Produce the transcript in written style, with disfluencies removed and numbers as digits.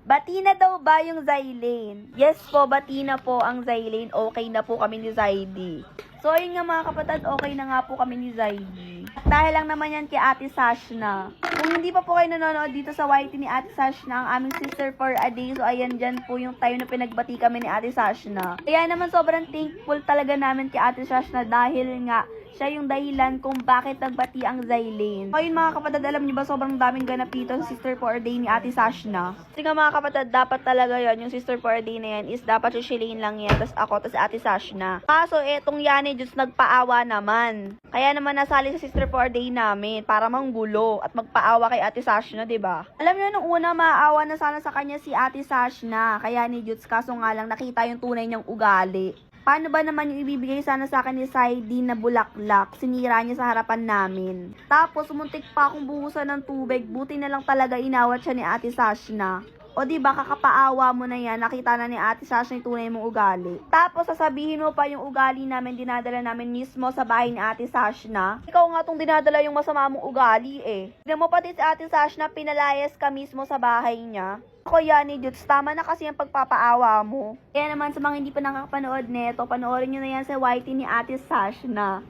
Bati na daw ba yung Zylene? Yes po, bati na po ang Zylene. Okay na po kami ni Zydy. So, ayun nga mga kapatid, okay na nga po kami ni Zydy. Dahil lang naman yan kay Ate Sashna. Kung hindi pa po kayo nanonood dito sa YT ni Ate Sashna, ang aming sister for a day, so ayan dyan po yung time na pinagbati kami ni Ate Sashna. Kaya naman sobrang thankful talaga namin kay Ate Sashna dahil nga siya yung dahilan kung bakit nagbati ang Zylene. Ayun mga kapatid, alam niyo ba sobrang daming ganap dito sa sister for a day ni Ate Sashna. Kasi nga mga kapatid, dapat talaga yon yung sister for a day na yan is dapat si Shalane lang yan, tas ako, tas Ate Sashna. Kaso etong Yani Diyos nagpaawa naman. Kaya naman nasali sa sister for a day namin para manggulo at magpaawa kay Ate Sashna, 'di ba? Alam niyo nung una maawa na sana sa kanya si Ate Sashna, kaya ni Diyos kaso nga lang nakita yung tunay niyang ugali. Paano ba naman yung ibibigay sana sa akin ni Zydy na bulaklak? Sinira niya sa harapan namin. Tapos, muntik pa akong buhusan ng tubig. Buti na lang talaga inawat siya ni Ate Sashna. O diba, kakapaawa mo na yan. Nakita na ni Ate Sashna yung tunay mong ugali. Tapos, sasabihin mo pa yung ugali namin, dinadala namin mismo sa bahay ni Ate Sashna. Ikaw nga tong dinadala yung masama mong ugali eh. Tignan mo pati si Ate Sashna, pinalayas ka mismo sa bahay niya. Ako Yani Dudes, tama na kasi ang pagpapaawa mo. Kaya naman sa mga hindi pa nakakapanood neto, panoorin nyo na yan sa YT ni Ate Sashna.